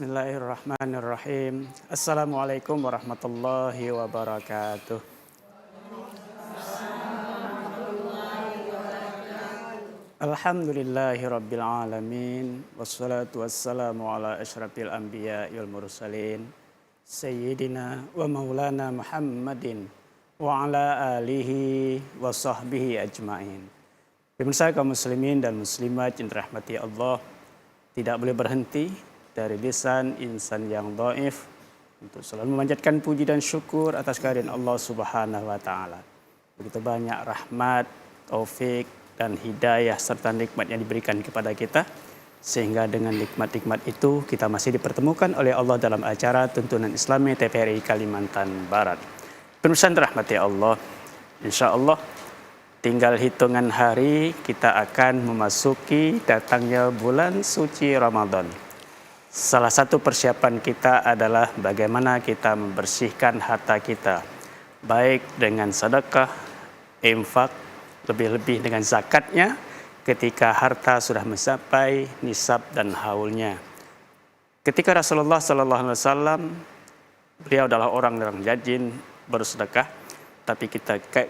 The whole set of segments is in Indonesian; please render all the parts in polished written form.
Bismillahirrahmanirrahim. Assalamualaikum warahmatullahi wabarakatuh. Alhamdulillahi rabbil alamin. Wassalatu wassalamu ala asyrafil anbiya wal mursalin. Sayyidina wa maulana Muhammadin wa ala alihi wa sahbihi ajma'in. Pemirsa kaum muslimin dan muslimat yang dirahmati Allah, tidak boleh berhenti dari lisan insan yang dhaif untuk selalu memanjatkan puji dan syukur atas kehadiran Allah Subhanahu wa taala. Begitu banyak rahmat, taufik dan hidayah serta nikmat yang diberikan kepada kita, sehingga dengan nikmat-nikmat itu kita masih dipertemukan oleh Allah dalam acara Tuntunan Islami TVRI Kalimantan Barat. Pemirsa dirahmati Allah, insya Allah tinggal hitungan hari kita akan memasuki datangnya bulan suci Ramadan. Salah satu persiapan kita adalah bagaimana kita membersihkan harta kita, baik dengan sedekah, infak, lebih-lebih dengan zakatnya ketika harta sudah mencapai nisab dan haulnya. Ketika Rasulullah SAW, beliau adalah orang yang rajin bersedekah, tapi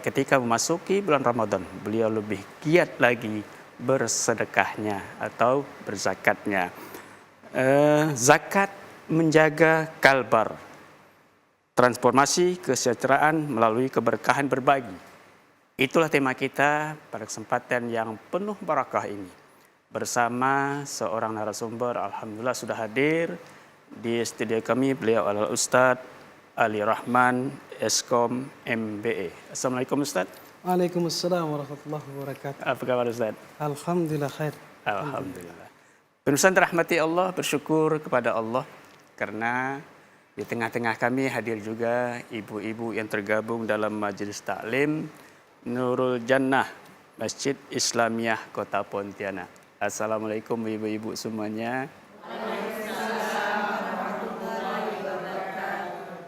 ketika memasuki bulan Ramadan, beliau lebih giat lagi bersedekahnya atau berzakatnya. Zakat menjaga kalbar, transformasi kesejahteraan melalui keberkahan berbagi. Itulah tema kita pada kesempatan yang penuh barakah ini. Bersama seorang narasumber, alhamdulillah sudah hadir di studio kami, beliau adalah Ustadz Ali Rahman, Eskom MBE. Assalamualaikum Ustadz. Waalaikumsalam warahmatullahi wabarakatuh. Apa kabar Ustadz? Alhamdulillah khair. Alhamdulillah. Pemirsa dirahmati Allah, bersyukur kepada Allah karena di tengah-tengah kami hadir juga ibu-ibu yang tergabung dalam Majelis Taklim Nurul Jannah Masjid Islamiyah Kota Pontianak. Assalamualaikum ibu-ibu semuanya.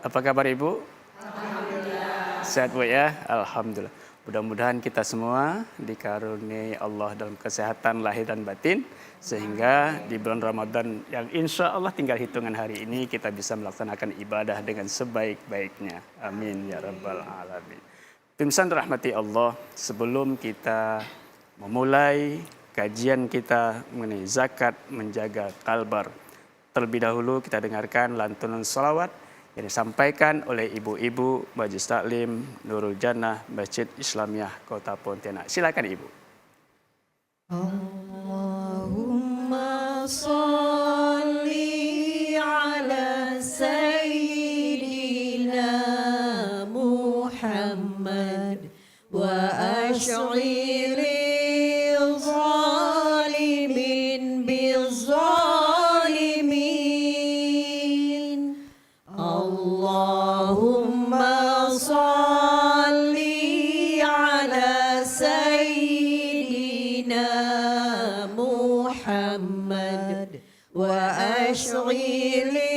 Apa kabar ibu? Alhamdulillah. Sehat bu ya? Alhamdulillah. Mudah-mudahan kita semua dikaruniai Allah dalam kesehatan lahir dan batin, sehingga di bulan Ramadan yang insya Allah tinggal hitungan hari ini kita bisa melaksanakan ibadah dengan sebaik-baiknya. Amin ya rabbal alamin. Pemirsa rahmati Allah, sebelum kita memulai kajian kita mengenai zakat menjaga kalbar, terlebih dahulu kita dengarkan lantunan salawat yang disampaikan oleh ibu-ibu Majelis Taklim Nurul Jannah Masjid Islamiyah Kota Pontianak. Silakan ibu. Allahumma sholli ala sayyidina Muhammad wa ash'iri zalimin bizzalimin. Allahumma sholli ala sayyidina Muhammad wa ash'ili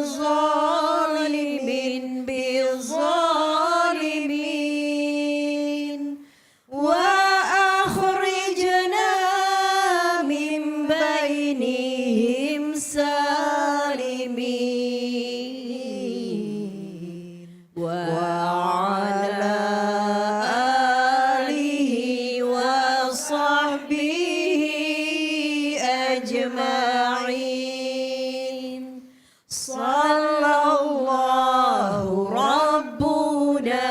zalimin bizzalimin wa akhrijna min bainihim salimin wa ala alihi wa sahbihi ajma'in. Sallallahu rabbuna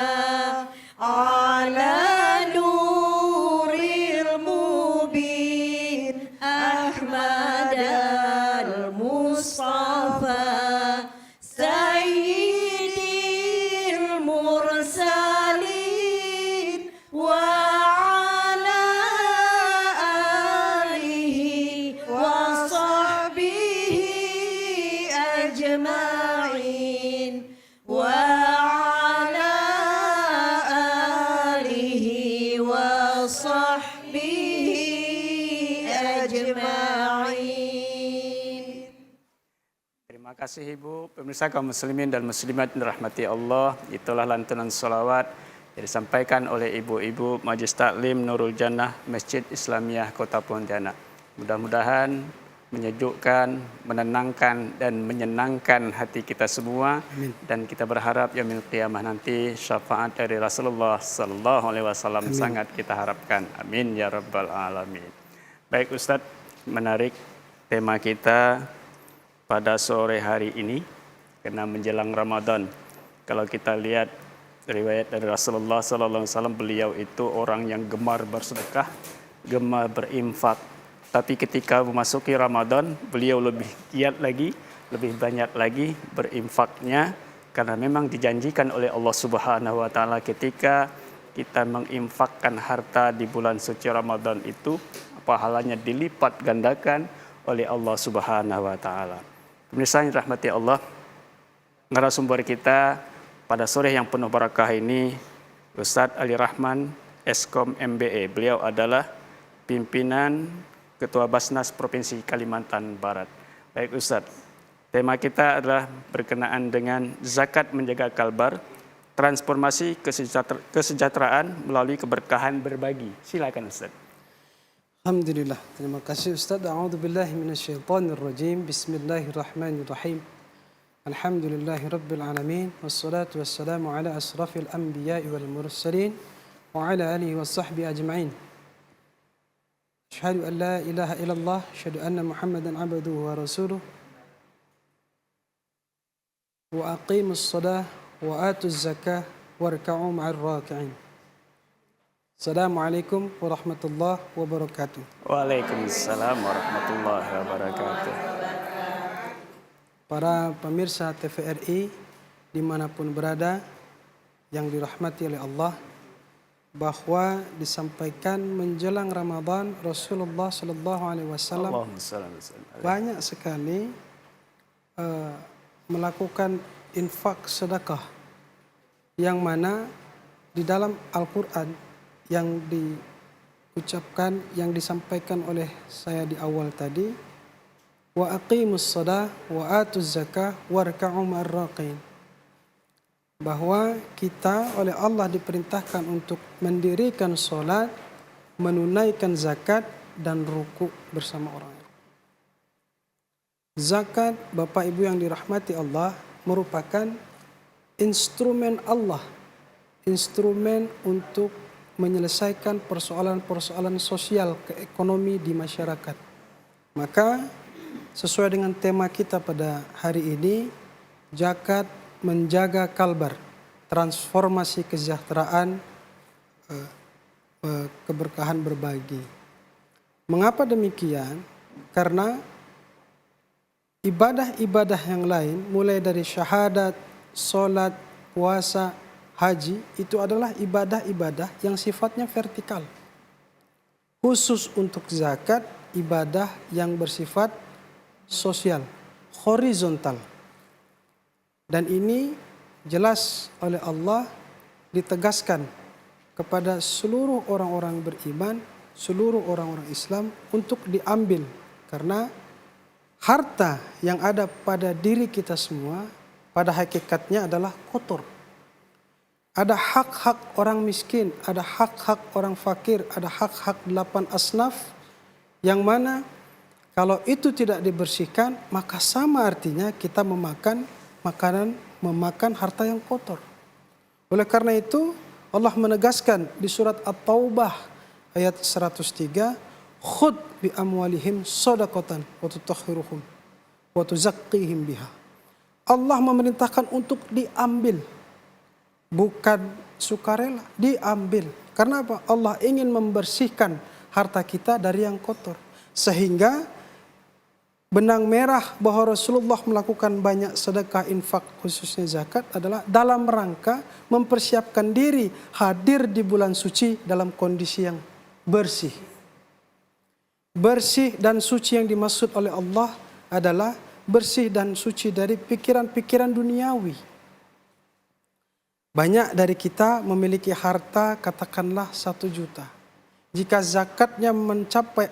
ala nuril mubin Ahmad al-Mustafa sayyidil mursalin wa ala alihi wa sahbihi ajma'in wa ala alihi wa sahbihi ajma'in. Terima kasih ibu. Pemirsa kaum muslimin dan muslimat yang dirahmati Allah, itulah lantunan salawat yang disampaikan oleh ibu-ibu Majelis Taklim Nurul Jannah Masjid Islamiyah Kota Pontianak. Mudah-mudahan menyejukkan, menenangkan dan menyenangkan hati kita semua. Dan kita berharap yaumil qiyamah nanti syafaat dari Rasulullah sallallahu alaihi wasallam sangat kita harapkan. Amin ya rabbal alamin. Baik Ustadz, menarik tema kita pada sore hari ini karena menjelang Ramadan. Kalau kita lihat riwayat dari Rasulullah sallallahu alaihi wasallam, beliau itu orang yang gemar bersedekah, gemar berinfak. Tapi ketika memasuki Ramadan, beliau lebih giat lagi, lebih banyak lagi berinfaknya karena memang dijanjikan oleh Allah Subhanahu wa taala ketika kita menginfakkan harta di bulan suci Ramadan itu pahalanya dilipat gandakan oleh Allah Subhanahu wa taala. Pemirsa yang dirahmati Allah, narasumber kita pada sore yang penuh barakah ini Ustadz Ali Rahman, Eskom MBE. Beliau adalah pimpinan Ketua Basnas Provinsi Kalimantan Barat. Baik Ustadz, tema kita adalah berkenaan dengan zakat menjaga kalbar, transformasi kesejahteraan melalui keberkahan berbagi. Silakan Ustadz. Alhamdulillah. Terima kasih Ustaz. A'udzu billahi minasyaitonir rajim. Bismillahirrahmanirrahim. Alhamdulillahi rabbil alamin. Wassalatu wassalamu ala asrafil anbiya'i wal mursalin wa ala alihi washabbihi ajma'in. Asyhadu an la ilaha illallah, asyhadu anna Muhammadan abduhu wa rasuluh. Wa aqimus shalah wa atuz zakah warka'u ma'ar raki'in. Assalamualaikum warahmatullahi wabarakatuh. Waalaikumsalam warahmatullahi wabarakatuh. Para pemirsa TVRI dimanapun berada yang dirahmati oleh Allah, bahwa disampaikan menjelang Ramadan Rasulullah Sallallahu Alaihi Wasallam banyak sekali melakukan infak sedekah, yang mana di dalam Al-Quran yang diucapkan, yang disampaikan oleh saya di awal tadi, wa aqimus shalah wa atuz zakah warka'u ma'ar raqiin, bahwa kita oleh Allah diperintahkan untuk mendirikan sholat, menunaikan zakat, dan ruku bersama orang. Zakat, Bapak Ibu yang dirahmati Allah, merupakan instrumen Allah, instrumen untuk menyelesaikan persoalan-persoalan sosial keekonomi di masyarakat. Maka sesuai dengan tema kita pada hari ini, zakat menjaga kalbar, transformasi kesejahteraan, keberkahan berbagi. Mengapa demikian? Karena ibadah-ibadah yang lain, mulai dari syahadat, sholat, puasa, haji, itu adalah ibadah-ibadah yang sifatnya vertikal. Khusus untuk zakat, ibadah yang bersifat sosial, horizontal. Dan ini jelas oleh Allah ditegaskan kepada seluruh orang-orang beriman, seluruh orang-orang Islam untuk diambil. Karena harta yang ada pada diri kita semua pada hakikatnya adalah kotor. Ada hak-hak orang miskin, ada hak-hak orang fakir, ada hak-hak 8 asnaf, yang mana kalau itu tidak dibersihkan, maka sama artinya kita memakan harta yang kotor. Oleh karena itu Allah menegaskan di surat At-Taubah ayat 103, khud bi amwalihim shadaqatan wa tutahhiruhum wa tuzakkihim biha. Allah memerintahkan untuk diambil, bukan sukarela, diambil. Karena apa? Allah ingin membersihkan harta kita dari yang kotor. Sehingga benang merah bahwa Rasulullah melakukan banyak sedekah, infak, khususnya zakat, adalah dalam rangka mempersiapkan diri hadir di bulan suci dalam kondisi yang bersih. Bersih dan suci yang dimaksud oleh Allah adalah bersih dan suci dari pikiran-pikiran duniawi. Banyak dari kita memiliki harta katakanlah 1 juta. Jika zakatnya mencapai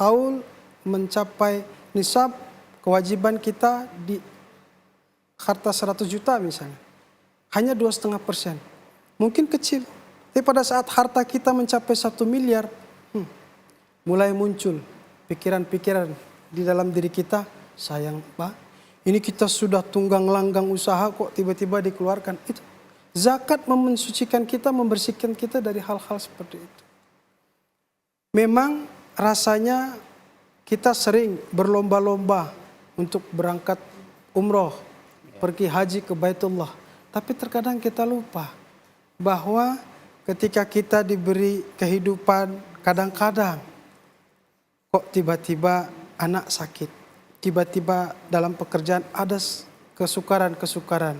haul, mencapai nisab, kewajiban kita di harta 100 juta misalnya, hanya 2,5%. Mungkin kecil. Tapi pada saat harta kita mencapai 1 miliar, mulai muncul pikiran-pikiran di dalam diri kita, sayang Pak, ini kita sudah tunggang langgang usaha kok tiba-tiba dikeluarkan. Itu zakat mensucikan kita, membersihkan kita dari hal-hal seperti itu. Memang rasanya kita sering berlomba-lomba untuk berangkat umroh, pergi haji ke Baitullah. Tapi terkadang kita lupa bahwa ketika kita diberi kehidupan, kadang-kadang kok tiba-tiba anak sakit, tiba-tiba dalam pekerjaan ada kesukaran-kesukaran.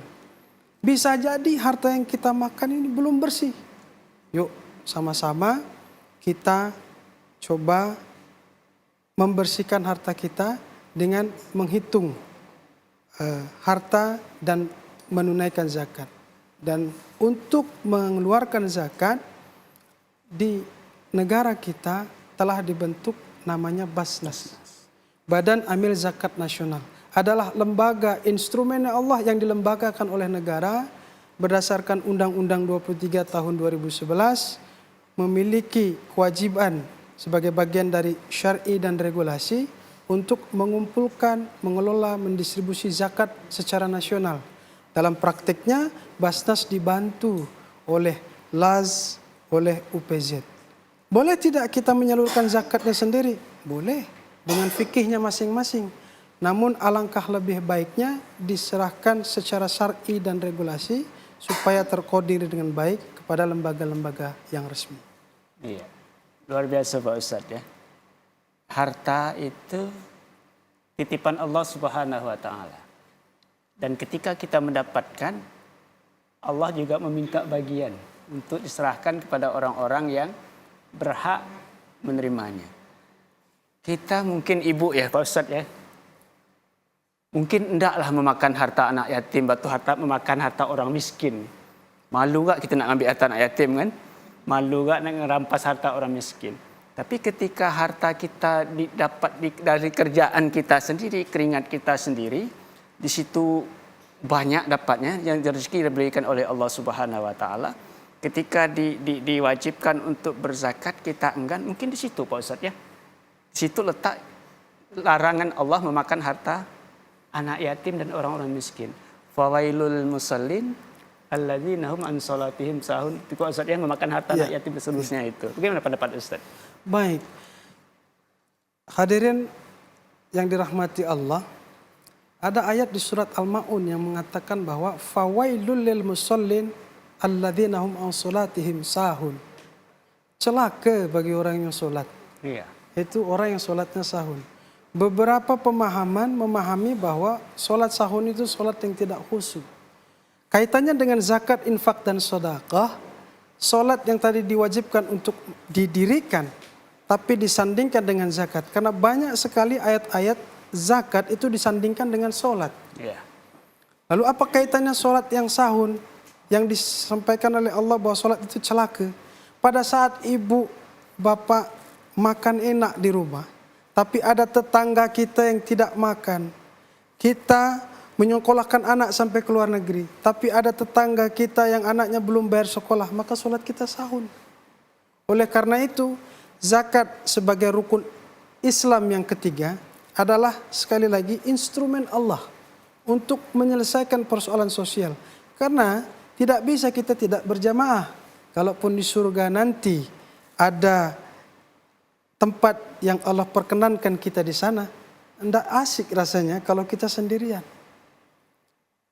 Bisa jadi harta yang kita makan ini belum bersih. Yuk sama-sama kita coba membersihkan harta kita dengan menghitung harta dan menunaikan zakat. Dan untuk mengeluarkan zakat di negara kita telah dibentuk namanya Basnas. Badan Amil Zakat Nasional adalah lembaga instrumen Allah yang dilembagakan oleh negara berdasarkan Undang-Undang 23 tahun 2011, memiliki kewajiban sebagai bagian dari syar'i dan regulasi untuk mengumpulkan, mengelola, mendistribusi zakat secara nasional. Dalam praktiknya, Basnas dibantu oleh LAZ, oleh UPZ. Boleh tidak kita menyalurkan zakatnya sendiri? Boleh, dengan fikihnya masing-masing. Namun alangkah lebih baiknya diserahkan secara syar'i dan regulasi supaya terkoordinir dengan baik kepada lembaga-lembaga yang resmi. Iya, luar biasa Pak Ustadz ya. Harta itu titipan Allah Subhanahu wa Ta'ala. Dan ketika kita mendapatkan, Allah juga meminta bagian untuk diserahkan kepada orang-orang yang berhak menerimanya. Kita mungkin ibu ya Pak Ustadz ya, mungkin hendaklah memakan harta anak yatim, atau memakan harta orang miskin. Malu gak kita nak ambil harta anak yatim kan? Malu gak nak merampas harta orang miskin? Tapi ketika harta kita didapat dari kerjaan kita sendiri, keringat kita sendiri, di situ banyak dapatnya yang rezeki diberikan oleh Allah Subhanahu wa Ta'ala. Ketika diwajibkan untuk berzakat, kita enggan, mungkin di situ Pak Ustadz ya. Di situ letak larangan Allah memakan harta anak yatim dan orang-orang miskin. Fawailul musallin alladzina hum an salatihim sahun. Itu Pak Ustadz yang memakan harta anak yatim dan seterusnya itu. Bagaimana pendapat Ustadz? Baik. Hadirin yang dirahmati Allah, ada ayat di surat Al-Ma'un yang mengatakan bahwa fawailul lil musallin alladzina hum an salatihim sahun. Celaka bagi orang yang salat. Iya. Itu orang yang salatnya sahun. Beberapa pemahaman memahami bahwa salat sahun itu salat yang tidak khusyuk. Kaitannya dengan zakat, infak dan sedekah, salat yang tadi diwajibkan untuk didirikan tapi disandingkan dengan zakat. Karena banyak sekali ayat-ayat zakat itu disandingkan dengan salat. Iya. Lalu apa kaitannya salat yang sahun yang disampaikan oleh Allah bahwa salat itu celaka? Pada saat ibu bapak makan enak di rumah, tapi ada tetangga kita yang tidak makan. Kita menyekolahkan anak sampai ke luar negeri, tapi ada tetangga kita yang anaknya belum bayar sekolah, maka salat kita sahun. Oleh karena itu, zakat sebagai rukun Islam yang ketiga adalah sekali lagi instrumen Allah untuk menyelesaikan persoalan sosial. Karena tidak bisa kita tidak berjamaah. Kalaupun di surga nanti ada tempat yang Allah perkenankan kita di sana, tidak asik rasanya kalau kita sendirian.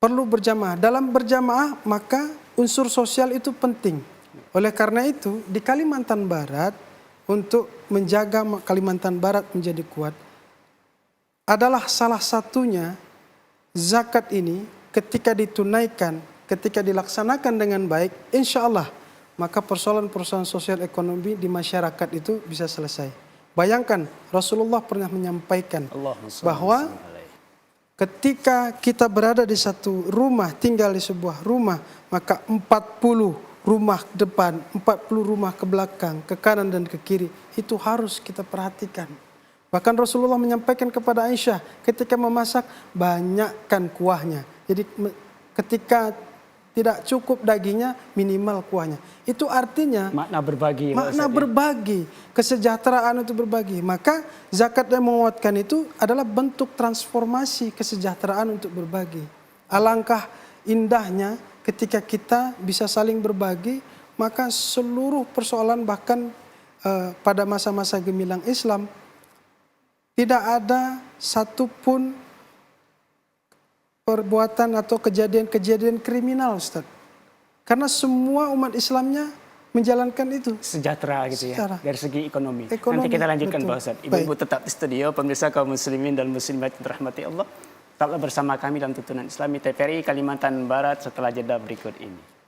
Perlu berjamaah. Dalam berjamaah maka unsur sosial itu penting. Oleh karena itu di Kalimantan Barat, untuk menjaga Kalimantan Barat menjadi kuat, adalah salah satunya zakat ini ketika ditunaikan, ketika dilaksanakan dengan baik, insya Allah maka persoalan-persoalan sosial ekonomi di masyarakat itu bisa selesai. Bayangkan Rasulullah pernah menyampaikan bahwa ketika kita berada di satu rumah, tinggal di sebuah rumah, maka 40 rumah depan, 40 rumah ke belakang, ke kanan dan ke kiri, itu harus kita perhatikan. Bahkan Rasulullah menyampaikan kepada Aisyah ketika memasak, banyakkan kuahnya. Jadi ketika Tidak cukup dagingnya, minimal kuahnya. Itu artinya Makna berbagi. Pak makna Ustadz, ya. berbagi, kesejahteraan itu berbagi. Maka zakat yang menguatkan itu adalah bentuk transformasi kesejahteraan untuk berbagi. Alangkah indahnya ketika kita bisa saling berbagi, maka seluruh persoalan bahkan pada masa-masa gemilang Islam tidak ada satupun perbuatan atau kejadian-kejadian kriminal, Ustaz. Karena semua umat Islamnya menjalankan itu. Sejahtera gitu ya, Sejahtera. dari segi ekonomi. Ekonomi, Nanti kita lanjutkan betul. Pak Ustadz. Baik. Ibu-ibu tetap di studio, pemirsa kaum muslimin dan muslimat yang dirahmati Allah. Tetaplah bersama kami dalam tuntunan Islami TVRI Kalimantan Barat setelah jeda berikut ini.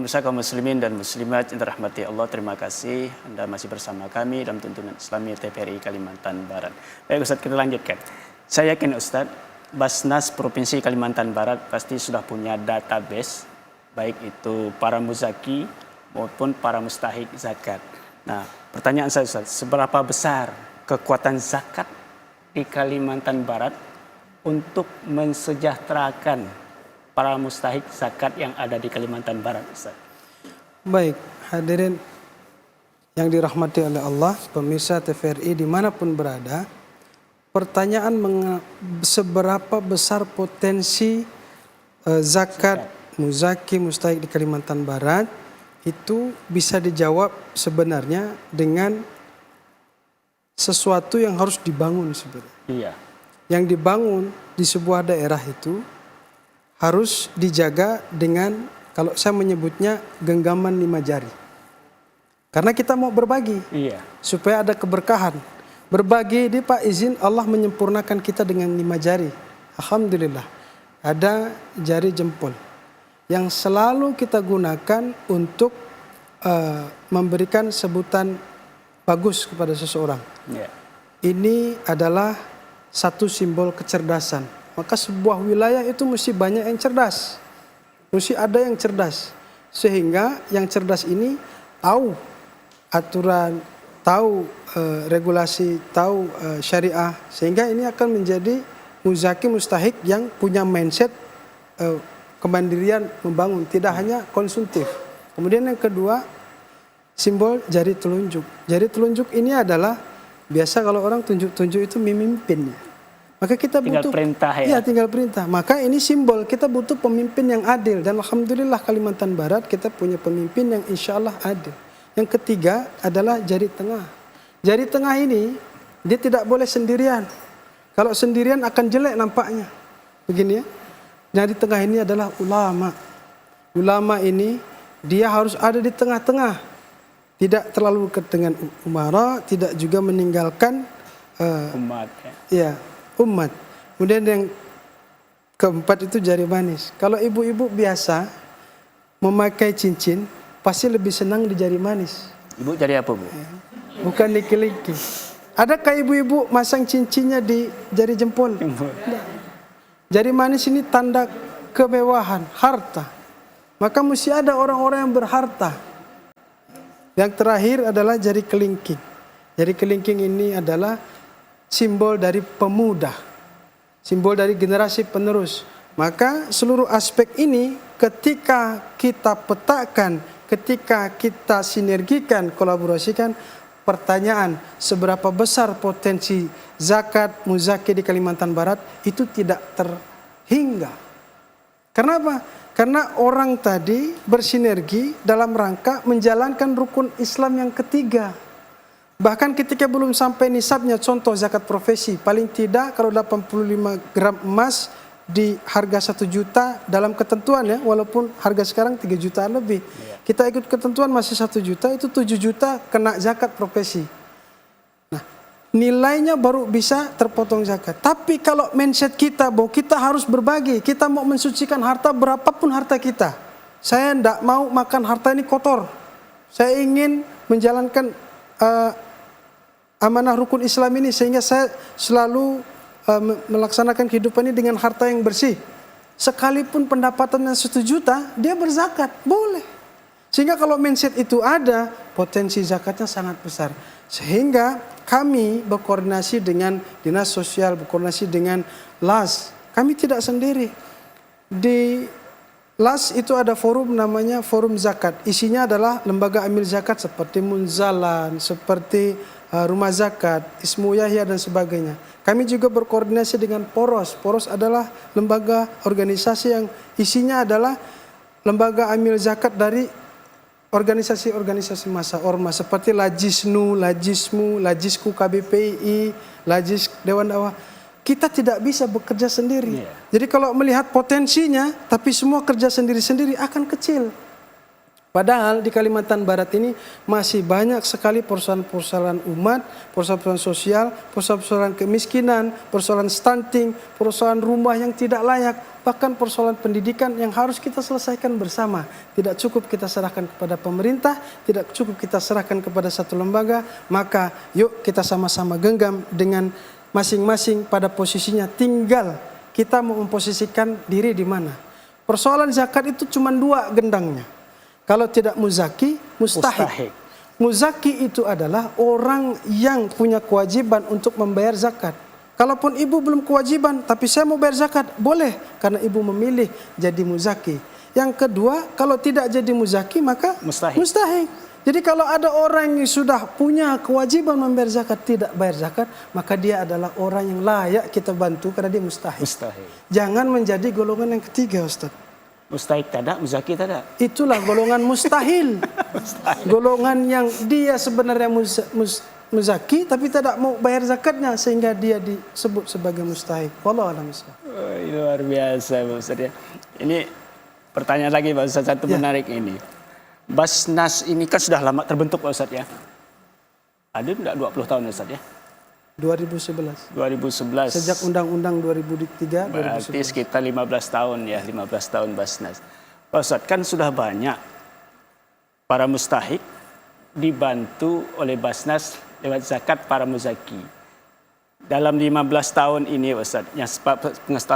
Pemirsa kaum muslimin dan muslimat yang dirahmati Allah, terima kasih Anda masih bersama kami dalam tuntunan Islami TVRI Kalimantan Barat. Baik Ustadz, kita lanjutkan. Saya yakin Ustadz, Basnas Provinsi Kalimantan Barat pasti sudah punya database, baik itu para muzaki maupun para mustahik zakat. Nah, pertanyaan saya Ustadz, seberapa besar kekuatan zakat di Kalimantan Barat untuk mensejahterakan para mustahik zakat yang ada di Kalimantan Barat, Ustaz? Baik, hadirin yang dirahmati oleh Allah, pemirsa TVRI dimanapun berada, pertanyaan seberapa besar potensi zakat muzaki mustahik di Kalimantan Barat itu bisa dijawab sebenarnya dengan sesuatu yang harus dibangun sebenarnya. Iya. Yang dibangun di sebuah daerah itu harus dijaga dengan, kalau saya menyebutnya, genggaman 5 jari. Karena kita mau berbagi, Iya. supaya ada keberkahan. Berbagi ini Pak, izin Allah menyempurnakan kita dengan 5 jari. Alhamdulillah, ada jari jempol yang selalu kita gunakan untuk memberikan sebutan bagus kepada seseorang. Iya. Ini adalah satu simbol kecerdasan. Maka sebuah wilayah itu mesti banyak yang cerdas. Mesti ada yang cerdas. Sehingga yang cerdas ini tahu aturan, tahu regulasi, tahu syariah. Sehingga ini akan menjadi muzaki mustahik yang punya mindset kemandirian membangun. Tidak hanya konsumtif. Kemudian yang kedua, simbol jari telunjuk. Jari telunjuk ini adalah, biasa kalau orang tunjuk-tunjuk itu memimpinnya. Maka kita Tinggal butuh perintah ya. Iya, tinggal perintah. Maka ini simbol kita butuh pemimpin yang adil, dan alhamdulillah Kalimantan Barat kita punya pemimpin yang insya Allah adil. Yang ketiga adalah jari tengah. Jari tengah ini dia tidak boleh sendirian. Kalau sendirian akan jelek nampaknya. Begini ya. Jari tengah ini adalah ulama. Ulama ini dia harus ada di tengah-tengah. Tidak terlalu dekat dengan umara, tidak juga meninggalkan Umat ya. ya, umat. Kemudian yang keempat itu jari manis. Kalau ibu-ibu biasa memakai cincin, pasti lebih senang di jari manis. Ibu jari apa, Bu? Bukan di kelingking. Adakah ibu-ibu masang cincinnya di jari jempol? Jari manis ini tanda kemewahan, harta. Maka mesti ada orang-orang yang berharta. Yang terakhir adalah jari kelingking. Jari kelingking ini adalah simbol dari pemuda, simbol dari generasi penerus. Maka seluruh aspek ini ketika kita petakan, ketika kita sinergikan, kolaborasikan, pertanyaan seberapa besar potensi zakat muzaki di Kalimantan Barat itu tidak terhingga. Kenapa? Karena orang tadi bersinergi dalam rangka menjalankan rukun Islam yang ketiga. Bahkan ketika belum sampai nisabnya, contoh zakat profesi, paling tidak kalau 85 gram emas di harga 1 juta dalam ketentuan ya, walaupun harga sekarang 3 juta lebih. Kita ikut ketentuan masih 1 juta, itu 7 juta kena zakat profesi. Nah, nilainya baru bisa terpotong zakat. Tapi kalau mindset kita bahwa kita harus berbagi, kita mau mensucikan harta berapapun harta kita. Saya tidak mau makan harta ini kotor. Saya ingin menjalankan amanah rukun Islam ini, sehingga saya selalu melaksanakan kehidupan ini dengan harta yang bersih. Sekalipun pendapatannya 1 juta, dia berzakat, boleh. Sehingga kalau mindset itu ada, potensi zakatnya sangat besar. Sehingga kami berkoordinasi dengan Dinas Sosial, berkoordinasi dengan LAS. Kami tidak sendiri. Di LAS itu ada forum namanya Forum Zakat. Isinya adalah lembaga amil zakat seperti Munzalan, seperti Rumah Zakat, Ismu Yahya dan sebagainya. Kami juga berkoordinasi dengan Poros. Poros adalah lembaga organisasi yang isinya adalah lembaga amil zakat dari organisasi-organisasi massa ormas seperti Lajisnu, Lajismu, Lajisku KBPI, Lajis Dewan Dakwah. Kita tidak bisa bekerja sendiri. Jadi kalau melihat potensinya, tapi semua kerja sendiri-sendiri akan kecil. Padahal di Kalimantan Barat ini masih banyak sekali persoalan-persoalan umat, persoalan sosial, persoalan kemiskinan, persoalan stunting, persoalan rumah yang tidak layak, bahkan persoalan pendidikan yang harus kita selesaikan bersama. Tidak cukup kita serahkan kepada pemerintah, tidak cukup kita serahkan kepada satu lembaga, maka yuk kita sama-sama genggam dengan masing-masing pada posisinya, tinggal kita mau memposisikan diri di mana. Persoalan zakat itu cuma 2 gendangnya. Kalau tidak muzaki, mustahik. Muzaki itu adalah orang yang punya kewajiban untuk membayar zakat. Kalaupun ibu belum kewajiban, tapi saya mau bayar zakat, boleh. Karena ibu memilih jadi muzaki. Yang kedua, kalau tidak jadi muzaki, maka mustahik. Jadi kalau ada orang yang sudah punya kewajiban membayar zakat, tidak bayar zakat, maka dia adalah orang yang layak kita bantu karena dia mustahik. Jangan menjadi golongan yang ketiga, Ustaz. Mustahik tak ada, muzaki tak ada. Itulah golongan mustahil. Golongan yang dia sebenarnya muzaki tapi tidak mau bayar zakatnya sehingga dia disebut sebagai mustahik. Wallahu a'lam bishawab. Luar biasa Pak Ustaz ya. Ini pertanyaan lagi Pak Ustaz, satu menarik ini. Basnas ini kan sudah lama terbentuk Pak Ustaz ya. Ada enggak 20 tahun Ustaz ya? 2011. 2011. Sejak Undang-Undang 2003. Berarti sekitar 15 tahun ya, 15 tahun Basnas. Pak Ustaz, kan sudah banyak para mustahik dibantu oleh Basnas lewat zakat para muzaki. Dalam 15 tahun ini Ustaz, yang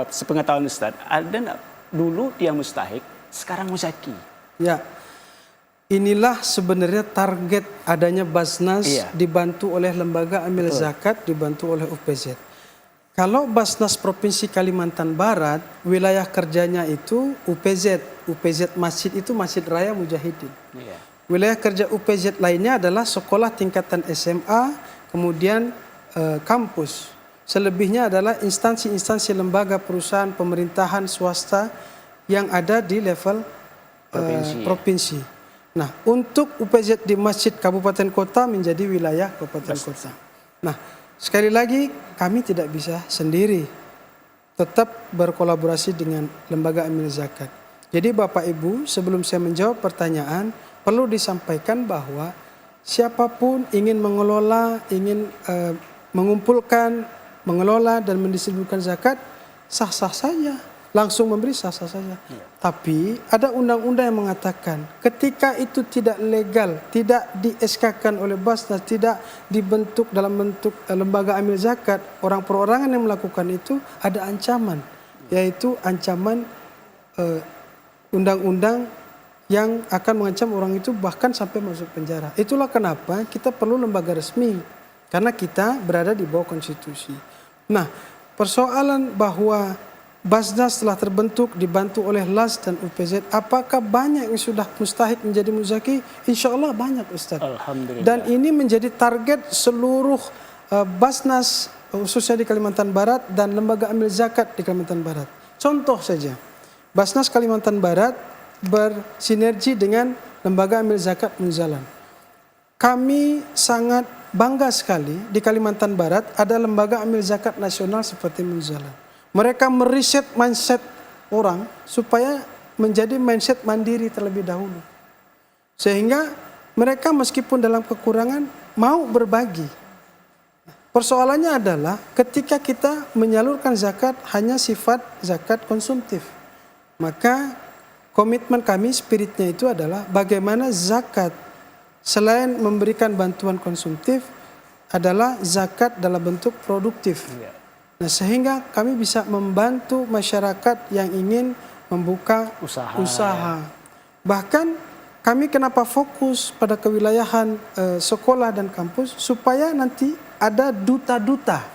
sepengetahuan Ustaz, ada enggak dulu dia mustahik, sekarang muzaki? Ya. Inilah sebenarnya target adanya Basnas dibantu oleh lembaga amil zakat, dibantu oleh UPZ. Kalau Basnas Provinsi Kalimantan Barat, wilayah kerjanya itu UPZ. UPZ Masjid itu Masjid Raya Mujahidin. Wilayah kerja UPZ lainnya adalah sekolah tingkatan SMA, kemudian kampus. Selebihnya adalah instansi-instansi lembaga perusahaan pemerintahan swasta yang ada di level provinsi. Nah, untuk UPZ di Masjid Kabupaten Kota menjadi wilayah Kabupaten Kota. Nah, sekali lagi kami tidak bisa sendiri. Tetap berkolaborasi dengan lembaga amil zakat. Jadi Bapak Ibu, sebelum saya menjawab pertanyaan, perlu disampaikan bahwa siapapun ingin mengelola, ingin mengumpulkan, mengelola dan mendistribusikan zakat, sah-sah saja. Langsung memberi sah-sah saja. Tapi ada undang-undang yang mengatakan ketika itu tidak legal, tidak di-SK-kan oleh Basnas, tidak dibentuk dalam bentuk lembaga amil zakat, orang perorangan yang melakukan itu ada ancaman, yaitu ancaman undang-undang yang akan mengancam orang itu bahkan sampai masuk penjara. Itulah kenapa kita perlu lembaga resmi, karena kita berada di bawah konstitusi. Nah, persoalan bahwa Basnas telah terbentuk dibantu oleh LAS dan UPZ. Apakah banyak yang sudah mustahik menjadi muzaki? Insya Allah banyak Ustaz. Alhamdulillah. Dan ini menjadi target seluruh Basnas khususnya di Kalimantan Barat dan lembaga amil zakat di Kalimantan Barat. Contoh saja, Basnas Kalimantan Barat bersinergi dengan lembaga amil zakat Munzalan. Kami sangat bangga sekali di Kalimantan Barat ada lembaga amil zakat nasional seperti Munzalan. Mereka meriset mindset orang supaya menjadi mindset mandiri terlebih dahulu. Sehingga mereka meskipun dalam kekurangan mau berbagi. Persoalannya adalah ketika kita menyalurkan zakat hanya sifat zakat konsumtif. Maka komitmen kami, spiritnya itu adalah bagaimana zakat selain memberikan bantuan konsumtif adalah zakat dalam bentuk produktif. Nah, sehingga kami bisa membantu masyarakat yang ingin membuka usaha. Bahkan kami kenapa fokus pada kewilayahan sekolah dan kampus, supaya nanti ada duta-duta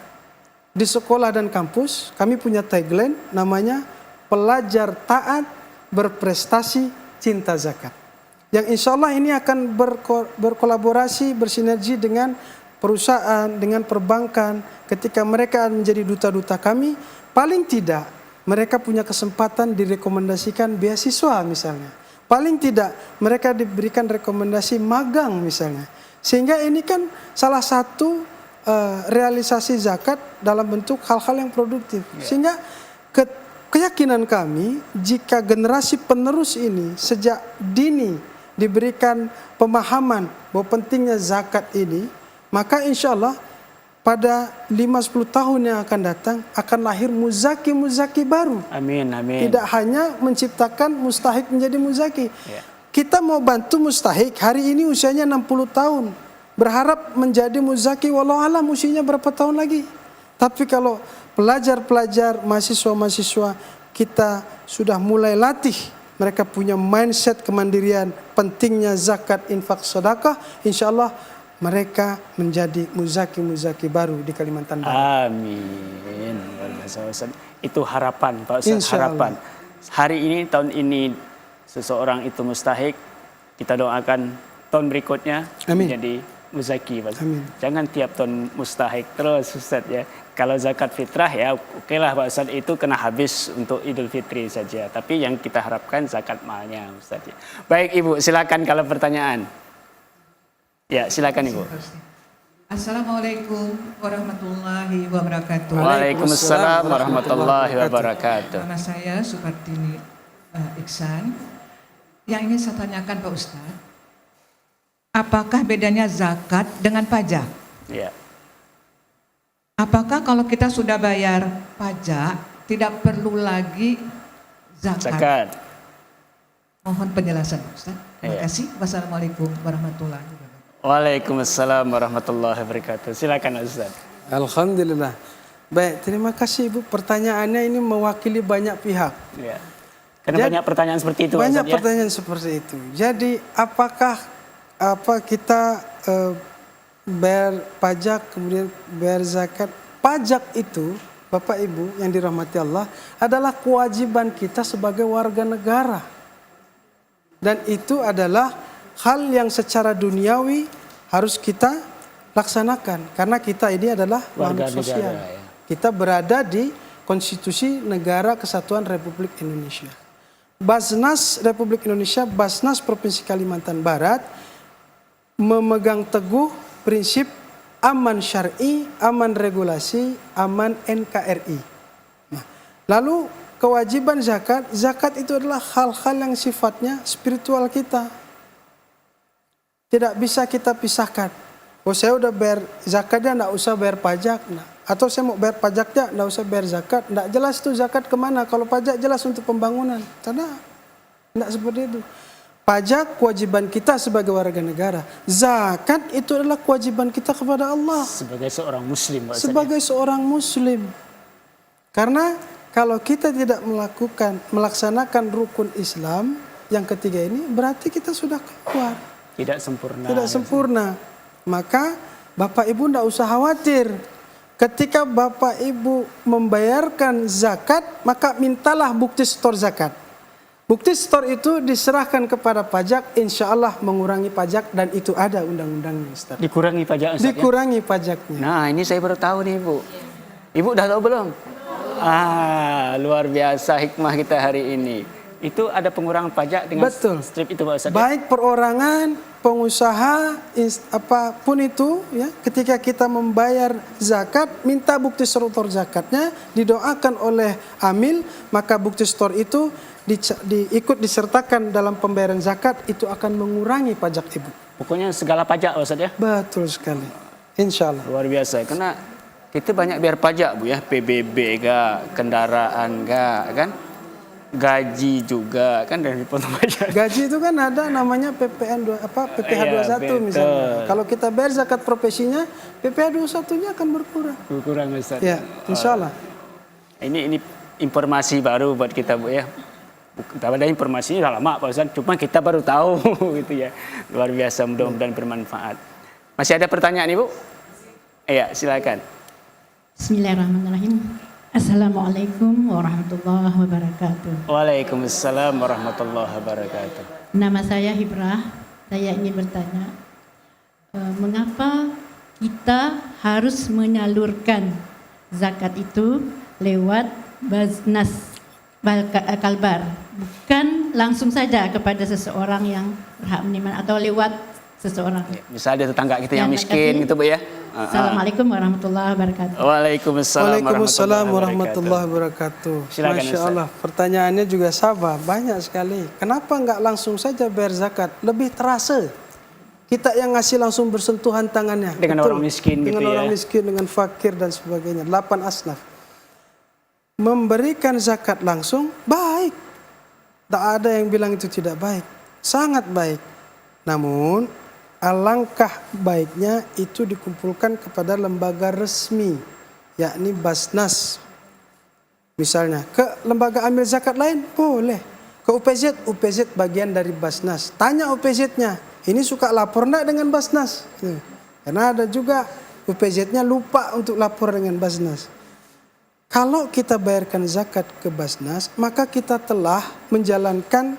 di sekolah dan kampus. Kami punya tagline namanya pelajar taat, berprestasi, cinta zakat. Yang insya Allah ini akan berkolaborasi, bersinergi dengan perusahaan, dengan perbankan. Ketika mereka menjadi duta-duta kami, paling tidak mereka punya kesempatan direkomendasikan beasiswa misalnya. Paling tidak mereka diberikan rekomendasi magang misalnya. Sehingga ini kan salah satu realisasi zakat dalam bentuk hal-hal yang produktif. Sehingga keyakinan kami, jika generasi penerus ini sejak dini diberikan pemahaman bahwa pentingnya zakat ini, maka insya Allah pada 5-10 tahun yang akan datang akan lahir muzaki-muzaki baru. Amin, amin. Tidak hanya menciptakan mustahik menjadi muzaki. Kita mau bantu mustahik, hari ini usianya 60 tahun. Berharap menjadi muzaki, walau alam usianya berapa tahun lagi. Tapi kalau pelajar-pelajar, mahasiswa-mahasiswa kita sudah mulai latih, mereka punya mindset kemandirian, pentingnya zakat, infak, sedekah, insya Allah mereka menjadi muzaki-muzaki baru di Kalimantan Barat. Amin. Itu harapan Pak Ustaz, harapan. Hari ini, tahun ini seseorang itu mustahik, kita doakan tahun berikutnya menjadi muzaki Pak Ustaz. Jangan tiap tahun mustahik terus Ustaz ya. Kalau zakat fitrah ya okelah Pak Ustaz, itu kena habis untuk Idul Fitri saja. Tapi yang kita harapkan zakat malnya Ustaz ya. Baik Ibu, silakan kalau pertanyaan. Ya, silakan Ibu. Assalamualaikum warahmatullahi wabarakatuh. Waalaikumsalam warahmatullahi wabarakatuh. Nama saya Supartini Iksan. Yang ingin saya tanyakan Pak Ustadz, apakah bedanya zakat dengan pajak? Ya. Apakah kalau kita sudah bayar pajak tidak perlu lagi zakat? Mohon penjelasan Pak Ustadz. Terima kasih. Wassalamualaikum warahmatullahi wabarakatuh. Waalaikumsalam warahmatullahi wabarakatuh. Silakan Ustaz. Alhamdulillah. Baik, terima kasih Ibu. Pertanyaannya ini mewakili banyak pihak. Ya. Karena banyak pertanyaan seperti itu. Banyak Ustaz, pertanyaan seperti itu. Jadi apakah kita bayar pajak kemudian bayar zakat? Pajak itu, Bapak Ibu yang dirahmati Allah, adalah kewajiban kita sebagai warga negara. Dan itu adalah hal yang secara duniawi harus kita laksanakan. Karena kita ini adalah makhluk sosial. Ya. Kita berada di Konstitusi Negara Kesatuan Republik Indonesia. Basnas Republik Indonesia, Basnas Provinsi Kalimantan Barat memegang teguh prinsip aman syar'i, aman regulasi, aman NKRI. Nah, lalu kewajiban zakat, zakat itu adalah hal-hal yang sifatnya spiritual kita. Tidak bisa kita pisahkan. Oh saya udah bayar zakatnya, enggak usah bayar pajak. Nah, atau saya mau bayar pajaknya, enggak usah bayar zakat. Enggak jelas tuh zakat kemana. Kalau pajak jelas untuk pembangunan. Karena enggak seperti itu. Pajak kewajiban kita sebagai warga negara. Zakat itu adalah kewajiban kita kepada Allah. Sebagai seorang muslim. Sebagai seorang muslim. Karena kalau kita tidak melaksanakan rukun Islam yang ketiga ini, berarti kita sudah keluar. Tidak sempurna. Tidak sempurna. Maka Bapak Ibu tidak usah khawatir. Ketika Bapak Ibu membayarkan zakat, maka mintalah bukti setor zakat. Bukti setor itu diserahkan kepada pajak, insya Allah mengurangi pajak, dan itu ada undang-undangnya Ustaz. Dikurangi pajak Ustaz, dikurangi pajaknya. Nah ini saya baru tahu nih Ibu. Ibu udah tahu belum? Luar biasa hikmah kita hari ini. Itu ada pengurangan pajak dengan strip itu Pak Ustaz. Baik perorangan, pengusaha, apapun itu ya, ketika kita membayar zakat, minta bukti setor zakatnya, didoakan oleh amil, maka bukti setor itu ikut disertakan dalam pembayaran zakat, itu akan mengurangi pajak Ibu. Pokoknya segala pajak Pak Ustaz ya. Betul sekali. Insya Allah. Luar biasa. Karena kita banyak bayar pajak Bu ya, PBB kendaraan kan? Gaji juga kan dari potong pajak. Gaji itu kan ada namanya PPh 21 misalnya. Kalau kita bayar zakat profesinya, PPh 21-nya akan berkurang. Berkurang Ustaz. Ya, insya Allah. Ini informasi baru buat kita Bu ya. Ada informasinya sudah lama Pak Ustadz, cuma kita baru tahu gitu ya. Luar biasa, mudah-mudahan bermanfaat. Masih ada pertanyaan Ibu? Iya, silakan. Bismillahirrahmanirrahim. Assalamualaikum warahmatullahi wabarakatuh. Waalaikumsalam warahmatullahi wabarakatuh. Nama saya Hibrah. Saya ingin bertanya, mengapa kita harus menyalurkan zakat itu lewat Basnas Kalbar, bukan langsung saja kepada seseorang yang berhak menerima atau lewat seseorang? Misalnya ada tetangga kita yang Ya, miskin makasih. gitu Bu ya. Assalamualaikum warahmatullahi wabarakatuh. Waalaikumsalam warahmatullahi wabarakatuh. Silakan, Masya Ustaz. Allah, pertanyaannya juga sama, banyak sekali. Kenapa nggak langsung saja bayar zakat? Lebih terasa. Kita yang ngasih langsung bersentuhan tangannya. Dengan orang miskin gitu dengan ya. orang miskin, dengan fakir dan sebagainya. 8 asnaf. Memberikan zakat langsung baik. Tak ada yang bilang itu tidak baik. Sangat baik. Namun alangkah baiknya itu dikumpulkan kepada lembaga resmi, yakni Basnas. Misalnya ke lembaga amil zakat lain boleh. Ke UPZ, UPZ bagian dari Basnas. Tanya UPZ-nya, ini suka lapor enggak dengan Basnas? Karena ada juga UPZ-nya lupa untuk lapor dengan Basnas. Kalau kita bayarkan zakat ke Basnas, maka kita telah menjalankan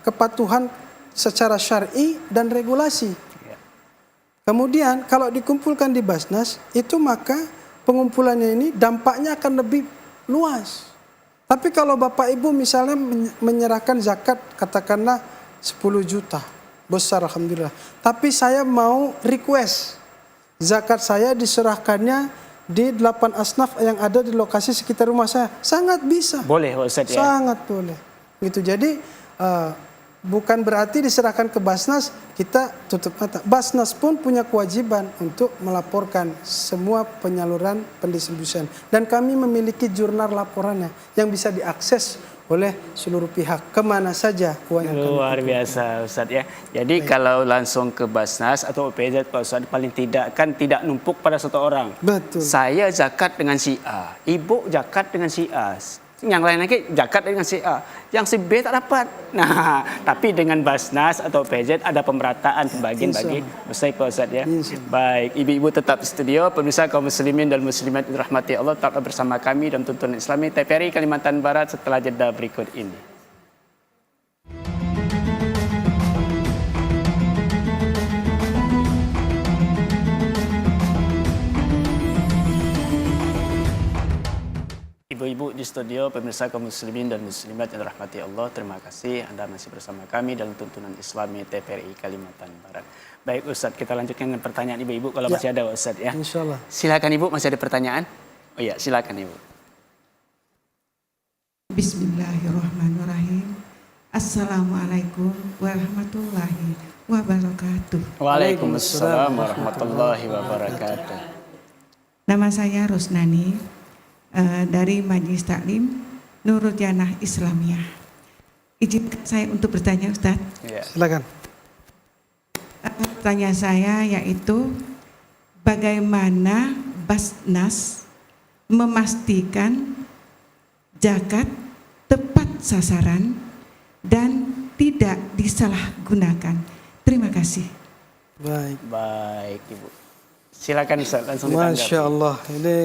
kepatuhan secara syar'i dan regulasi. Kemudian kalau dikumpulkan di Basnas, itu maka pengumpulannya ini dampaknya akan lebih luas. Tapi kalau Bapak Ibu misalnya menyerahkan zakat katakanlah 10 juta, besar alhamdulillah. Tapi saya mau request zakat saya diserahkannya di 8 asnaf yang ada di lokasi sekitar rumah saya. Sangat bisa. Boleh Pak Ustadz ya. Sangat boleh. Gitu. Jadi bukan berarti diserahkan ke Basnas kita tutup mata. Basnas pun punya kewajiban untuk melaporkan semua penyaluran pendistribusian. Dan kami memiliki jurnal laporannya yang bisa diakses oleh seluruh pihak kemana saja uang yang kami Luar biasa Ustadz ya. Jadi kalau langsung ke Basnas atau OPZ Pak Ustadz paling tidak kan tidak numpuk pada satu orang. Betul. Saya zakat dengan si A, ibu zakat dengan si A. Yang lain lagi zakat dengan si A, yang si B tak dapat. Nah, tapi dengan Basnas atau PZ ada pemerataan pembagian bagi besar Pak Ustadz ya. Baik, ibu-ibu tetap di studio, pemirsa kaum muslimin dan muslimat dirahmati Allah, tetap bersama kami dalam tuntunan Islami TVRI Kalimantan Barat setelah jeda berikut ini. Ibu-ibu di studio, pemirsa kaum muslimin dan muslimat yang dirahmati Allah, terima kasih Anda masih bersama kami dalam tuntunan Islami TVRI Kalimantan Barat. Baik Ustadz, kita lanjutkan dengan pertanyaan ibu-ibu kalau masih ada Ustadz ya. Insyaallah. Silakan Ibu, masih ada pertanyaan? Oh iya, silakan Ibu. Bismillahirrahmanirrahim. Assalamualaikum warahmatullahi wabarakatuh. Waalaikumsalam warahmatullahi wabarakatuh. Nama saya Rosnani dari Majelis Taklim Nurul Janah Islamiyah. Izinkan saya untuk bertanya Ustaz. Ya. Silakan. Pertanyaan saya yaitu bagaimana Basnas memastikan zakat tepat sasaran dan tidak disalahgunakan. Terima kasih. Baik. Baik Ibu. Silakan Ustaz, langsung ditanggapi. Masya Allah. Ini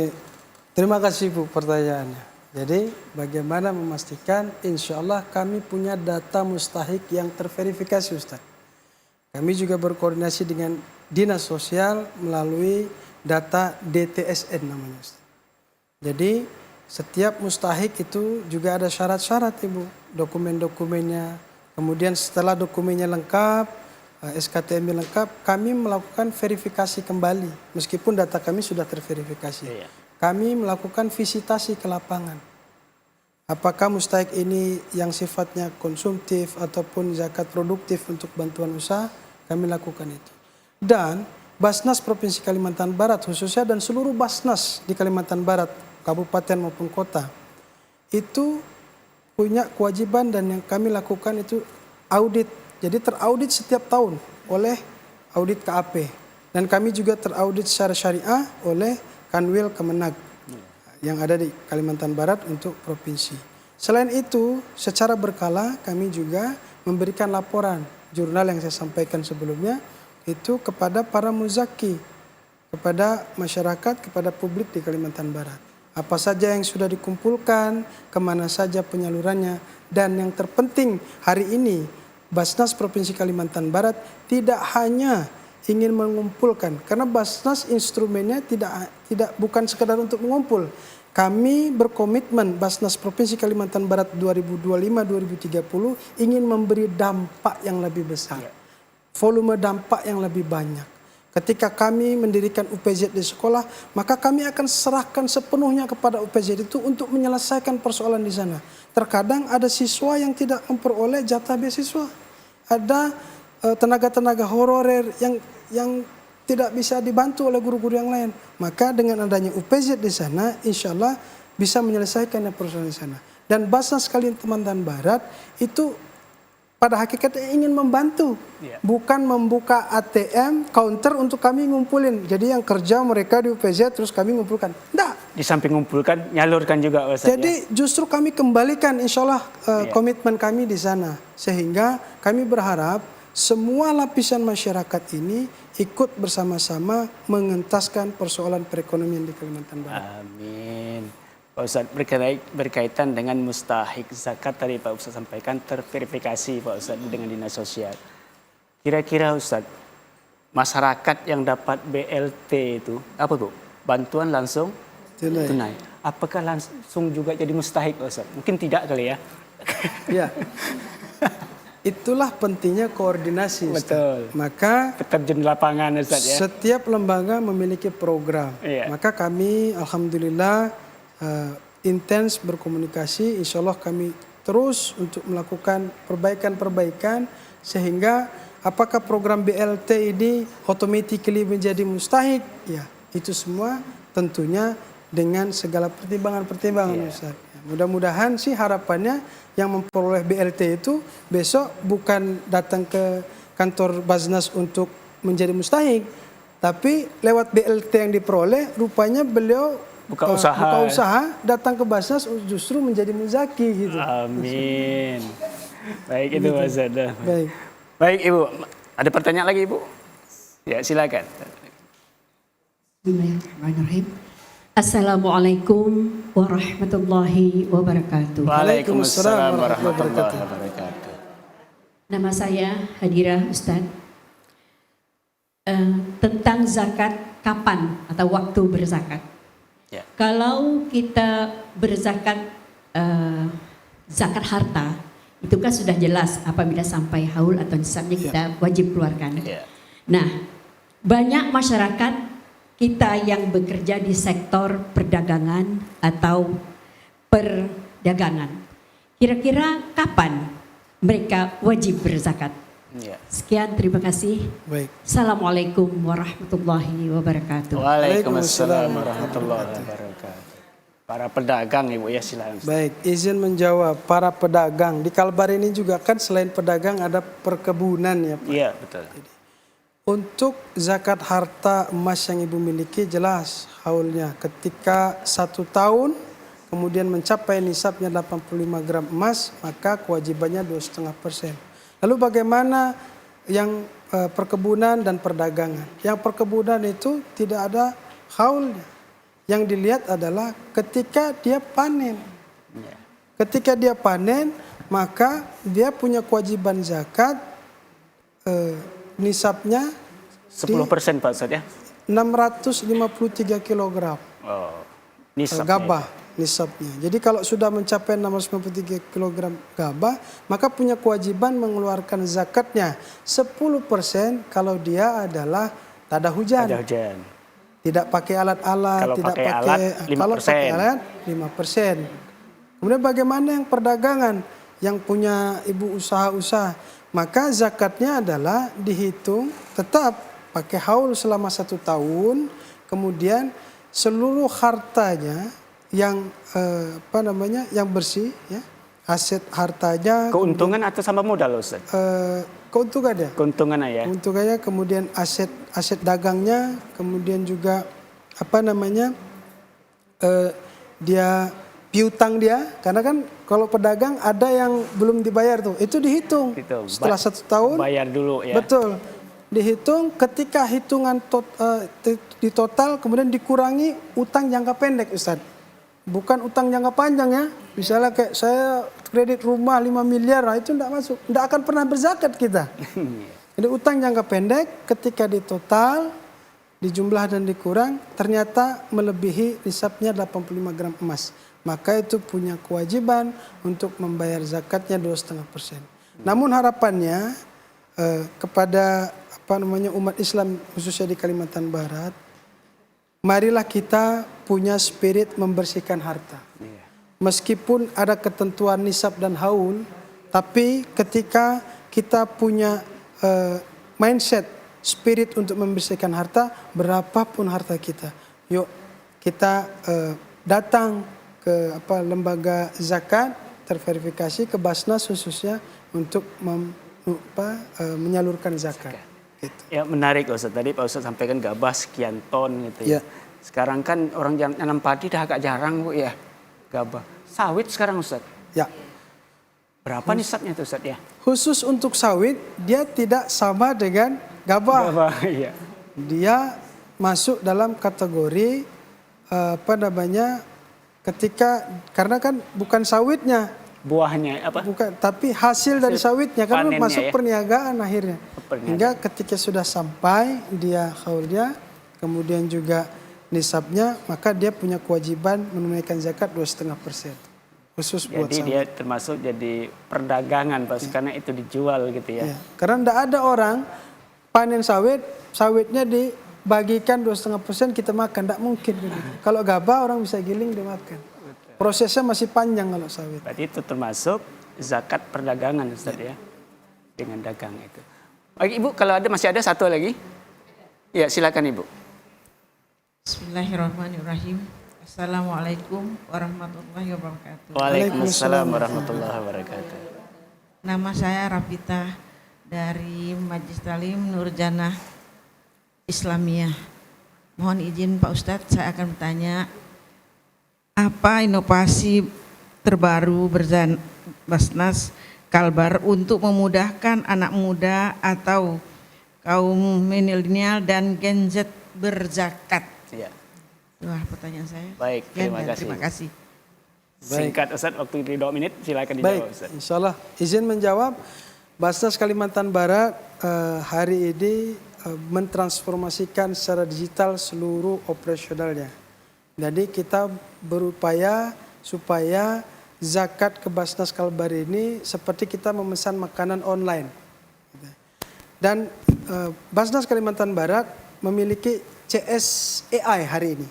terima kasih Bu pertanyaannya. Jadi bagaimana memastikan insya Allah kami punya data mustahik yang terverifikasi Ustaz. Kami juga berkoordinasi dengan Dinas Sosial melalui data DTSN namanya Ustaz. Jadi setiap mustahik itu juga ada syarat-syarat Ibu. Dokumen-dokumennya. Kemudian setelah dokumennya lengkap, SKTM lengkap, kami melakukan verifikasi kembali. Meskipun data kami sudah terverifikasi. Iya. Kami melakukan visitasi ke lapangan. Apakah mustahik ini yang sifatnya konsumtif ataupun zakat produktif untuk bantuan usaha, kami lakukan itu. Dan Basnas Provinsi Kalimantan Barat khususnya dan seluruh Basnas di Kalimantan Barat, kabupaten maupun kota, itu punya kewajiban dan yang kami lakukan itu audit. Jadi teraudit setiap tahun oleh audit KAP. Dan kami juga teraudit secara syariah oleh Kanwil Kemenag yang ada di Kalimantan Barat untuk provinsi. Selain itu, secara berkala kami juga memberikan laporan jurnal yang saya sampaikan sebelumnya itu kepada para muzaki, kepada masyarakat, kepada publik di Kalimantan Barat. Apa saja yang sudah dikumpulkan, kemana saja penyalurannya, dan yang terpenting hari ini Basnas Provinsi Kalimantan Barat tidak hanya ingin mengumpulkan, karena Basnas instrumennya bukan sekedar untuk mengumpul. Kami berkomitmen Basnas Provinsi Kalimantan Barat 2025-2030 ingin memberi dampak yang lebih besar, volume dampak yang lebih banyak. Ketika kami mendirikan UPZ di sekolah, maka kami akan serahkan sepenuhnya kepada UPZ itu untuk menyelesaikan persoalan di sana. Terkadang ada siswa yang tidak memperoleh jatah beasiswa. Ada tenaga-tenaga honorer yang tidak bisa dibantu oleh guru-guru yang lain. Maka dengan adanya UPZ di sana, insya Allah bisa menyelesaikan persoalan di sana. Dan Basnas Kalimantan Barat itu pada hakikatnya ingin membantu, bukan membuka ATM counter untuk kami ngumpulin. Jadi yang kerja mereka di UPZ terus kami ngumpulkan. Tidak. Di samping ngumpulkan, nyalurkan juga Ustaz. Jadi justru kami kembalikan insya Allah komitmen kami di sana. Sehingga kami berharap semua lapisan masyarakat ini ikut bersama-sama mengentaskan persoalan perekonomian di Kalimantan Barat. Amin. Pak Ustadz, berkaitan dengan mustahik zakat tadi Pak Ustadz sampaikan terverifikasi Pak Ustadz dengan Dinas Sosial. Kira-kira Ustadz, masyarakat yang dapat BLT itu apa Bu? Bantuan langsung tunai. Apakah langsung juga jadi mustahik Pak Ustadz? Mungkin tidak kali ya. Ya. Itulah pentingnya koordinasi. Betul. Maka terjun lapangan Ustadz ya. Setiap lembaga memiliki program. Maka kami alhamdulillah intens berkomunikasi, insya Allah kami terus untuk melakukan perbaikan-perbaikan sehingga apakah program BLT ini automatically menjadi mustahik? Ya, itu semua tentunya dengan segala pertimbangan-pertimbangan Ustaz. Ya, mudah-mudahan sih harapannya yang memperoleh BLT itu besok bukan datang ke kantor Basnas untuk menjadi mustahik, tapi lewat BLT yang diperoleh rupanya beliau buka usaha, datang ke Basnas justru menjadi muzaki gitu. Amin. Baik itu Mas Zada. Baik Ibu, ada pertanyaan lagi Ibu? Ya silakan. Bismillahirrahmanirrahim. Assalamualaikum warahmatullahi wabarakatuh. Waalaikumsalam warahmatullahi wabarakatuh. Nama saya Hadira Ustaz. Tentang zakat, kapan atau waktu berzakat? Ya. Kalau kita berzakat zakat harta, itu kan sudah jelas apabila sampai haul atau nisabnya kita wajib keluarkan. Ya. Nah, banyak masyarakat kita yang bekerja di sektor perdagangan atau perdagangan. Kira-kira kapan mereka wajib berzakat? Ya. Sekian, terima kasih. Baik. Assalamualaikum warahmatullahi wabarakatuh. Waalaikumsalam warahmatullahi wabarakatuh. Para pedagang Ibu ya silakan. Baik, izin menjawab para pedagang. Di Kalbar ini juga kan selain pedagang ada perkebunan ya Pak. Iya betul. Untuk zakat harta emas yang Ibu miliki jelas haulnya. Ketika 1 tahun kemudian mencapai nisabnya 85 gram emas maka kewajibannya 2,5%. Lalu bagaimana yang perkebunan dan perdagangan? Yang perkebunan itu tidak ada haulnya. Yang dilihat adalah ketika dia panen. Ketika dia panen, maka dia punya kewajiban zakat nisabnya 10% Pak Ustaz ya? 653 kg. Oh, nisabnya. Gabah nisabnya. Jadi kalau sudah mencapai 653 kg gabah, maka punya kewajiban mengeluarkan zakatnya 10% kalau dia adalah tada hujan. Tada hujan. Tidak pakai alat-alat, kalau tidak pakai alat 5%. Kalau pakai alat 5%. Kemudian bagaimana yang perdagangan, yang punya ibu usaha-usaha, maka zakatnya adalah dihitung tetap pakai haul selama 1 tahun, kemudian seluruh hartanya yang yang bersih ya, aset hartanya, keuntungan atau sama modal Ustaz? Keuntungannya. Keuntungannya ya. Keuntungannya, kemudian aset dagangnya, kemudian juga dia piutang dia, karena kan kalau pedagang ada yang belum dibayar tuh, itu dihitung. Setelah 1 tahun bayar dulu ya. Betul, dihitung. Ketika hitungan di total kemudian dikurangi utang jangka pendek, Ustaz. Bukan utang jangka panjang ya. Misalnya kayak saya kredit rumah 5 miliar, nah itu enggak masuk, enggak akan pernah berzakat kita. Jadi utang jangka pendek ketika ditotal, dijumlah dan dikurang, ternyata melebihi nisabnya 85 gram emas. Maka itu punya kewajiban untuk membayar zakatnya 2,5%. Namun harapannya kepada umat Islam khususnya di Kalimantan Barat, marilah kita punya spirit membersihkan harta. Meskipun ada ketentuan nisab dan haul, tapi ketika kita punya mindset, spirit untuk membersihkan harta, berapapun harta kita, yuk kita datang ke lembaga zakat terverifikasi, ke Basnas khususnya untuk menyalurkan zakat. Gitu. Ya menarik Ustaz, tadi Pak Ustaz sampaikan gabah sekian ton gitu ya. Sekarang kan orang yang nanam padi dah agak jarang Bu ya, gabah. Sawit sekarang Ustaz. Ya. Berapa nisabnya itu Ustaz ya? Khusus untuk sawit, dia tidak sama dengan gabah. Gabah, iya. Dia masuk dalam kategori karena kan bukan sawitnya, buahnya apa? bukan, tapi hasil dari sawitnya karena masuk ya? Perniagaan akhirnya. Hingga ketika sudah sampai dia haulnya, kemudian juga nisabnya, maka dia punya kewajiban menunaikan zakat 2,5%. Khusus buat jadi sawit. dia termasuk jadi perdagangan Pak, karena itu dijual gitu ya. Karena tidak ada orang panen sawitnya dibagikan 2,5% kita makan, tidak mungkin. Kalau gabah orang bisa giling dimakan. Prosesnya masih panjang kalau sawit. Berarti itu termasuk zakat perdagangan Ustaz ya. Dengan dagang itu. Oke Ibu, kalau masih ada satu lagi. Ya silakan Ibu. Bismillahirrahmanirrahim. Assalamualaikum warahmatullahi wabarakatuh. Waalaikumsalam warahmatullahi wabarakatuh. Nama saya Rafita dari Majlis Talim Nurjanah Islamiyah. Mohon izin Pak Ustadz, saya akan bertanya, apa inovasi terbaru Basnas Kalbar untuk memudahkan anak muda atau kaum milenial dan Gen Z berzakat? Ya. Wah, pertanyaan saya. Baik, terima kasih. Singkat Ustaz, waktu 2 menit, silakan dijawab Ustaz. Baik, insyaallah izin menjawab. Basnas Kalimantan Barat hari ini mentransformasikan secara digital seluruh operasionalnya. Jadi kita berupaya supaya zakat ke Basnas Kalbar ini seperti kita memesan makanan online. Dan Basnas Kalimantan Barat memiliki CS AI hari ini.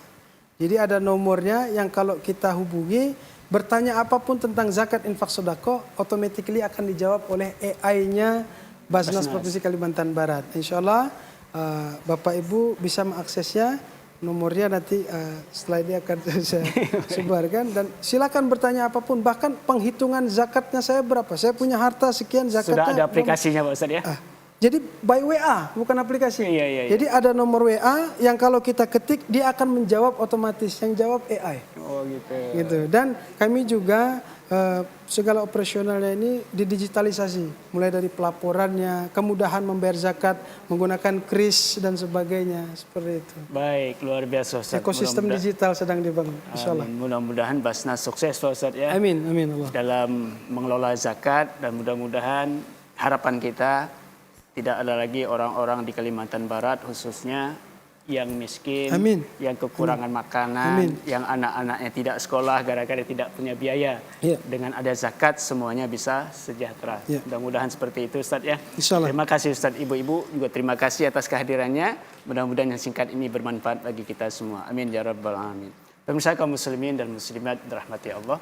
Jadi ada nomornya yang kalau kita hubungi, bertanya apapun tentang zakat infak sodako, automatically akan dijawab oleh AI-nya Basnas Provinsi Kalimantan Barat. Insya Allah Bapak Ibu bisa mengaksesnya. Nomornya nanti setelah ini akan saya sebarkan, dan silakan bertanya apapun, bahkan penghitungan zakatnya saya berapa, saya punya harta sekian zakatnya. Sudah ada aplikasinya Pak Ustaz ya? Jadi by WA bukan aplikasi. Iya. Jadi ada nomor WA yang kalau kita ketik dia akan menjawab otomatis, yang jawab AI. Oh gitu. Gitu. Dan kami juga segala operasionalnya ini didigitalisasi, mulai dari pelaporannya, kemudahan membayar zakat menggunakan kris dan sebagainya, seperti itu. Baik, luar biasa Ustaz. Ekosistem digital sedang dibangun, insyaallah. Mudah-mudahan Basnas sukses Pak Ustaz ya. Amin, amin Allah. Dalam mengelola zakat, dan mudah-mudahan harapan kita tidak ada lagi orang-orang di Kalimantan Barat khususnya yang miskin, Amin. yang kekurangan makanan, Amin. yang anak-anaknya tidak sekolah gara-gara tidak punya biaya. Ya. Dengan ada zakat semuanya bisa sejahtera. Ya. Mudah-mudahan seperti itu Ustaz ya. Insyaallah. Terima kasih Ustaz, Ibu-ibu juga terima kasih atas kehadirannya. Mudah-mudahan yang singkat ini bermanfaat bagi kita semua. Amin ya rabbal alamin. Pemirsa kaum muslimin dan muslimat dirahmati Allah.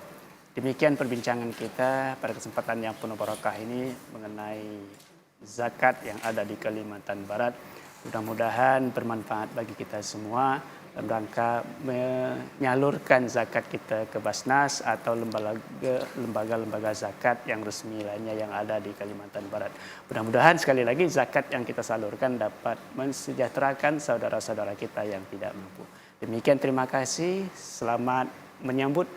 Demikian perbincangan kita pada kesempatan yang penuh barakah ini mengenai zakat yang ada di Kalimantan Barat. Mudah-mudahan bermanfaat bagi kita semua dalam rangka menyalurkan zakat kita ke Basnas atau lembaga-lembaga zakat yang resmi lainnya yang ada di Kalimantan Barat. Mudah-mudahan sekali lagi zakat yang kita salurkan dapat mensejahterakan saudara-saudara kita yang tidak mampu. Demikian, terima kasih. Selamat menyambut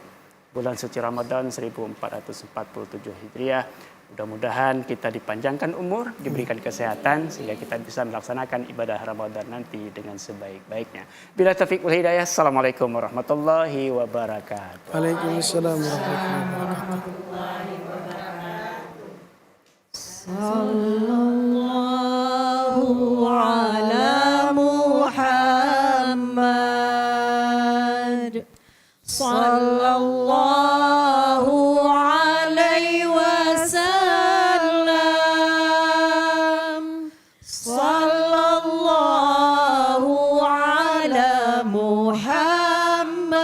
bulan suci Ramadan 1447 Hijriah. Mudah-mudahan kita dipanjangkan umur, diberikan kesehatan sehingga kita bisa melaksanakan ibadah Ramadan nanti dengan sebaik-baiknya. Bila taufiq wal hidayah. Assalamualaikum warahmatullahi wabarakatuh. Waalaikumsalam warahmatullahi Sallallahu ala Muhammad. Sallallahu alaihi wasallam. Sallallahu ala Muhammad.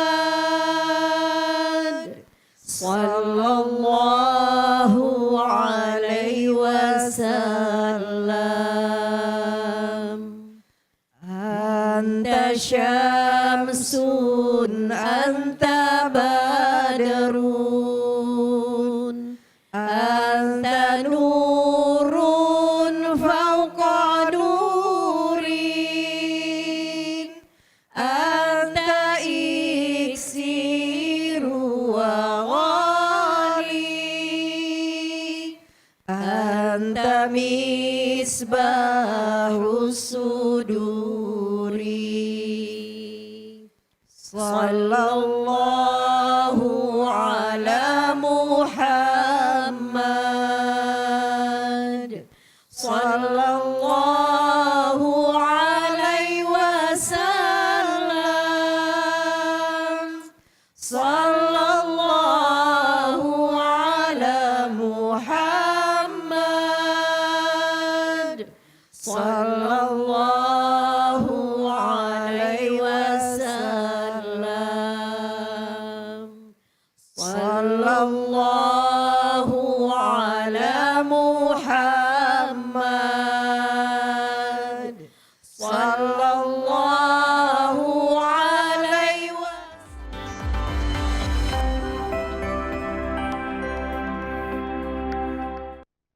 Sallallahu alaihi wasallam. Anta syamsun anta badrun anta nurun fawqa nurin anta iksiru wa ghali anta misbahus suduri. Sallallahu ala Muhammad. Sallallahu alaihi wasallam. Sallallahu ala Muhammad. Sallallahu alaihi wasallam. Sallallahu ala Muhammad.